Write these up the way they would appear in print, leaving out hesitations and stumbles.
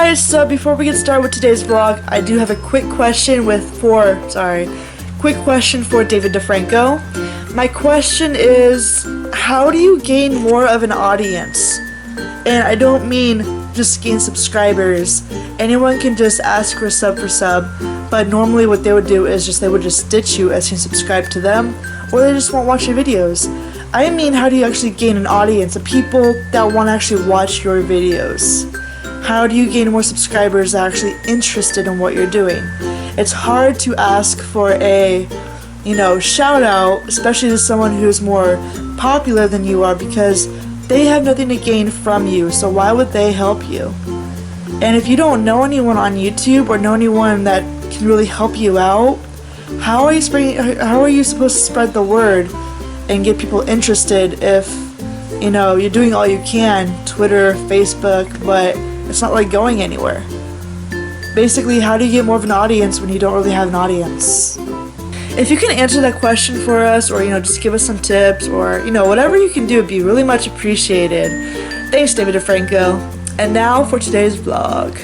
guys, so before we get started with today's vlog, I do have a quick question for David Di Franco. My question is, how do you gain more of an audience? And I don't mean just gain subscribers. Anyone can just ask for sub, but normally what they would do is they would just ditch you as you subscribe to them, or they just won't watch your videos. I mean, how do you actually gain an audience of people that want to actually watch your videos? How do you gain more subscribers that are actually interested in what you're doing? It's hard to ask for a, shout out, especially to someone who's more popular than you are, because they have nothing to gain from you, so why would they help you? And if you don't know anyone on YouTube or know anyone that can really help you out, how are you supposed to spread the word and get people interested if, you're doing all you can, Twitter, Facebook, but it's not like going anywhere? Basically, how do you get more of an audience when you don't really have an audience? If you can answer that question for us, or just give us some tips, or whatever you can do, would be really much appreciated. Thanks, David Di Franco. And now for today's vlog.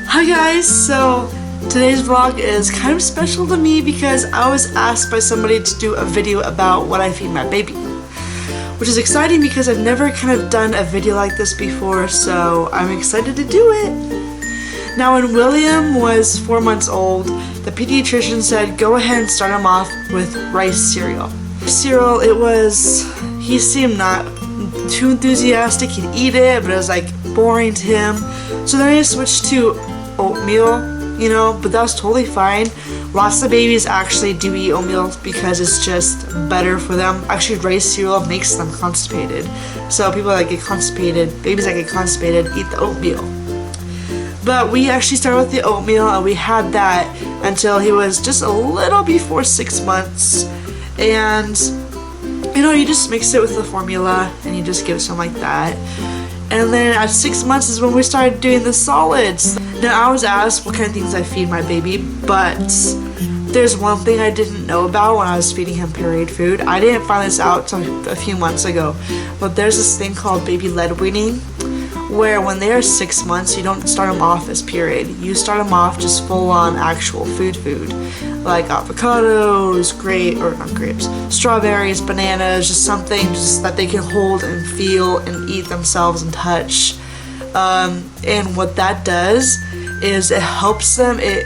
Hi guys, so today's vlog is kind of special to me because I was asked by somebody to do a video about what I feed my baby, which is exciting because I've never kind of done a video like this before, so I'm excited to do it. Now, when William was 4 months old, the pediatrician said go ahead and start him off with rice cereal. Cereal, he seemed not too enthusiastic. He'd eat it, but it was like boring to him. So then I switched to oatmeal, but that was totally fine. Lots of babies actually do eat oatmeal because it's just better for them. Actually, rice cereal makes them constipated. So people that get constipated, babies that get constipated, eat the oatmeal. But we actually started with the oatmeal, and we had that until he was just a little before 6 months. And you just mix it with the formula and you just give some like that. And then at 6 months is when we started doing the solids. Now, I was asked what kind of things I feed my baby, but there's one thing I didn't know about when I was feeding him pureed food. I didn't find this out until a few months ago, but there's this thing called baby led weaning, where when they are 6 months, you don't start them off as pureed. You start them off just full on actual food, like avocados, strawberries, bananas, just something just that they can hold and feel and eat themselves and touch. And what that does is it helps them, it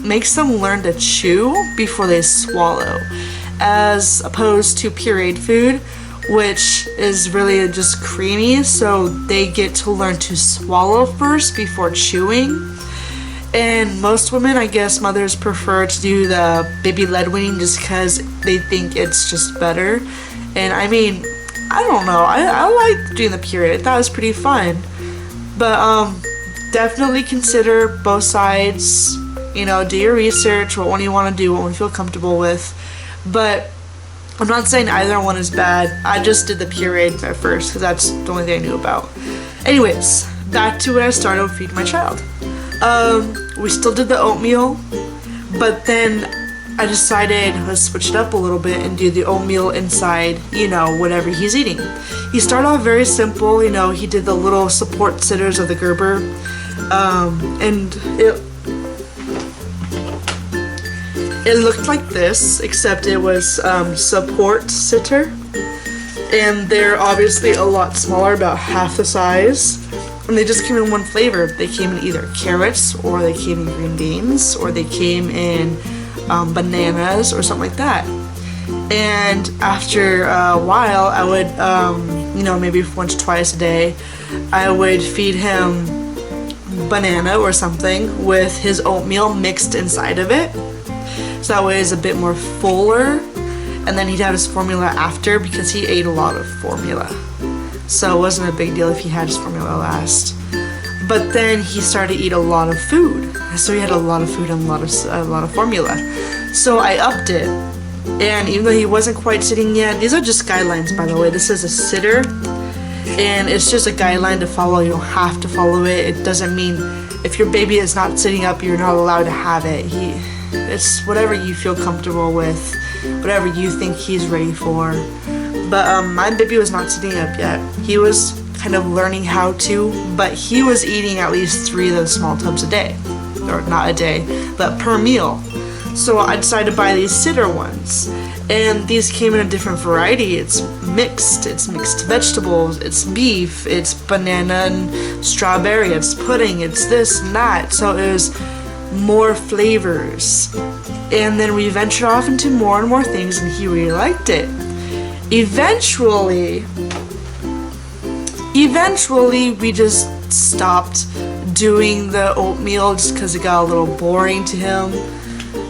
makes them learn to chew before they swallow, as opposed to pureed food, which is really just creamy, so they get to learn to swallow first before chewing. And most women, I guess mothers, prefer to do the baby led weaning just because they think it's just better. And I mean, I don't know, I like doing the pureed. I thought it was pretty fun. But definitely consider both sides, do your research, what one you want to do, what one you feel comfortable with. But I'm not saying either one is bad. I just did the pureed at first because that's the only thing I knew about. Anyways, back to when I started to feed my child. We still did the oatmeal, but then I decided let's switch it up a little bit and do the oatmeal inside, whatever he's eating. He started off very simple, he did the little support sitters of the Gerber, and it looked like this, except it was support sitter, and they're obviously a lot smaller, about half the size, and they just came in one flavor. They came in either carrots, or they came in green beans, or they came in bananas, or something like that. And after a while, I would, maybe once or twice a day, I would feed him banana or something with his oatmeal mixed inside of it. So that way it's a bit more fuller, and then he'd have his formula after because he ate a lot of formula. So it wasn't a big deal if he had his formula last. But then he started to eat a lot of food, so he had a lot of food and a lot of formula. So I upped it, and even though he wasn't quite sitting yet, these are just guidelines, by the way. This is a sitter, and it's just a guideline to follow. You don't have to follow it. It doesn't mean if your baby is not sitting up, you're not allowed to have it. It's whatever you feel comfortable with, whatever you think he's ready for. But my baby was not sitting up yet. He was kind of learning how to, but he was eating at least 3 of those small tubs a day. Or not a day, but per meal. So I decided to buy these sitter ones. And these came in a different variety. It's mixed vegetables, it's beef, it's banana and strawberry, it's pudding, it's this and that. So it was more flavors. And then we ventured off into more and more things, and he really liked it. Eventually we just stopped doing the oatmeal just because it got a little boring to him.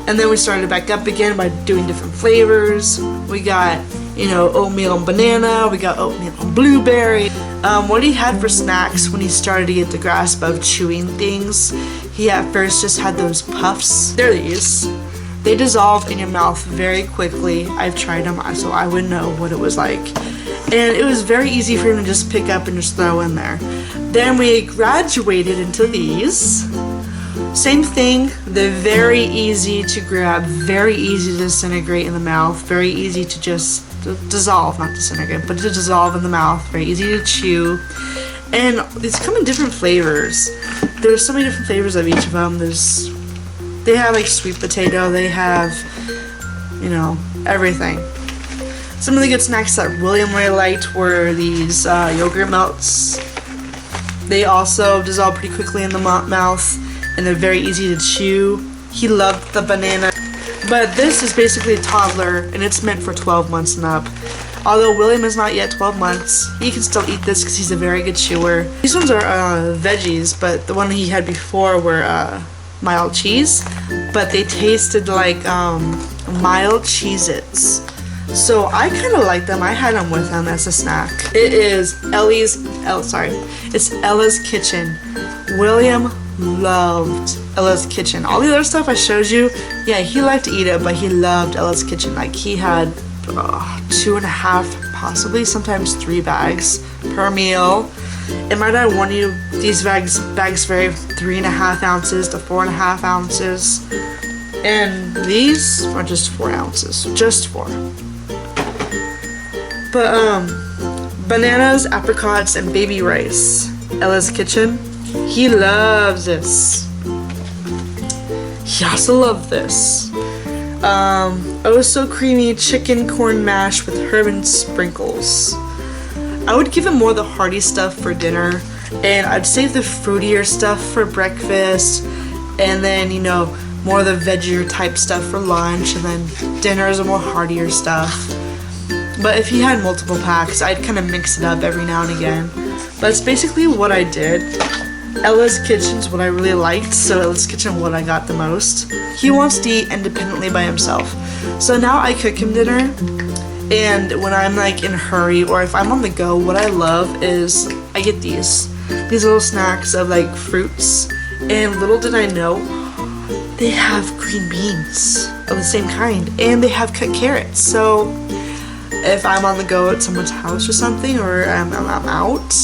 And then we started back up again by doing different flavors. We got, oatmeal and banana, we got oatmeal and blueberry. What he had for snacks when he started to get the grasp of chewing things, he at first just had those puffs. They're these. They dissolve in your mouth very quickly. I've tried them, so I would know what it was like. And it was very easy for him to just pick up and just throw in there. Then we graduated into these. Same thing, they're very easy to grab, very easy to disintegrate in the mouth, very easy to just dissolve, not disintegrate, but to dissolve in the mouth, very easy to chew. And these come in different flavors. There's so many different flavors of each of them. They have like sweet potato, they have, everything. Some of the good snacks that William really liked were these yogurt melts. They also dissolve pretty quickly in the mouth, and they're very easy to chew. He loved the banana. But this is basically a toddler, and it's meant for 12 months and up. Although William is not yet 12 months, he can still eat this because he's a very good chewer. These ones are veggies, but the one he had before were mild cheese, but they tasted like mild Cheez-Its. So I kind of like them. I had them with him as a snack. It is it's Ella's Kitchen. William loved Ella's Kitchen. All the other stuff I showed you, yeah, he liked to eat it, but he loved Ella's Kitchen. Like, he had 2.5, possibly sometimes 3 bags per meal. And my dad wanted these bags vary 3.5 ounces to 4.5 ounces. And these are just 4 ounces. Just 4. But, bananas, apricots, and baby rice. Ella's Kitchen. He loves this. He also loved this. Oh so creamy chicken corn mash with herb and sprinkles. I would give him more of the hearty stuff for dinner, and I'd save the fruitier stuff for breakfast, and then, more of the veggier type stuff for lunch, and then dinner is a more heartier stuff. But if he had multiple packs, I'd kind of mix it up every now and again. That's basically what I did. Ella's Kitchen's what I really liked, so Ella's Kitchen what I got the most. He wants to eat independently by himself. So now I cook him dinner, and when I'm like in a hurry or if I'm on the go, what I love is I get these little snacks of like fruits, and little did I know, they have green beans of the same kind, and they have cut carrots. So if I'm on the go at someone's house or something, or I'm out,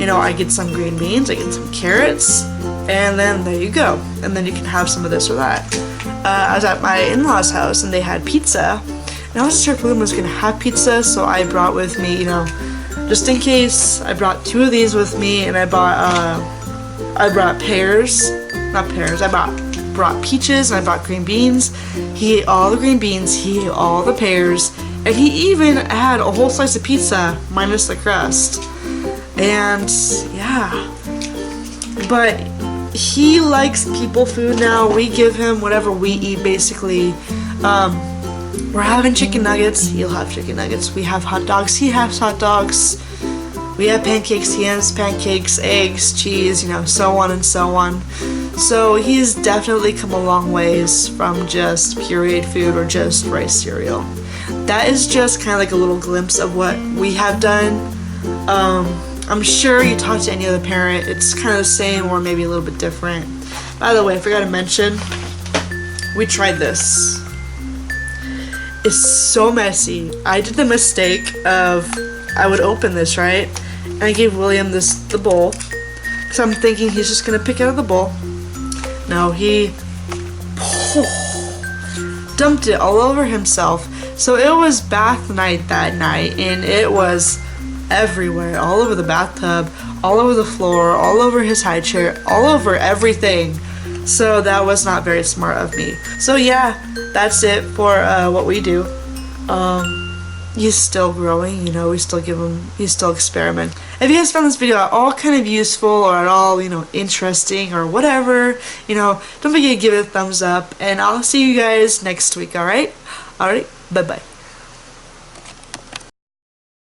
I get some green beans, I get some carrots, and then there you go. And then you can have some of this or that. I was at my in-laws' house, and they had pizza, and I wasn't sure if William was going to have pizza, so I brought with me, just in case, I brought 2 of these with me, and I brought pears, not pears, I brought peaches, and I brought green beans. He ate all the green beans, he ate all the pears, and he even had a whole slice of pizza minus the crust. And yeah, but he likes people food now. We give him whatever we eat basically. We're having chicken nuggets, he'll have chicken nuggets. We have hot dogs, he has hot dogs. We have pancakes, he has pancakes, eggs, cheese, so on and so on. So he's definitely come a long ways from just pureed food or just rice cereal. That is just kind of like a little glimpse of what we have done. I'm sure you talk to any other parent, it's kind of the same or maybe a little bit different. By the way, I forgot to mention, we tried this. It's so messy. I did the mistake of, I would open this, right? And I gave William the bowl, because I'm thinking he's just going to pick out of the bowl. No, he dumped it all over himself. So it was bath night that night, and it was everywhere, all over the bathtub, all over the floor, all over his high chair, all over everything. So that was not very smart of me. So yeah, that's it for what we do. He's still growing, you know, we still give him, he's still experiment. If you guys found this video at all kind of useful or at all, you know, interesting or whatever, you know, don't forget to give it a thumbs up, and I'll see you guys next week, alright? Alright, bye-bye.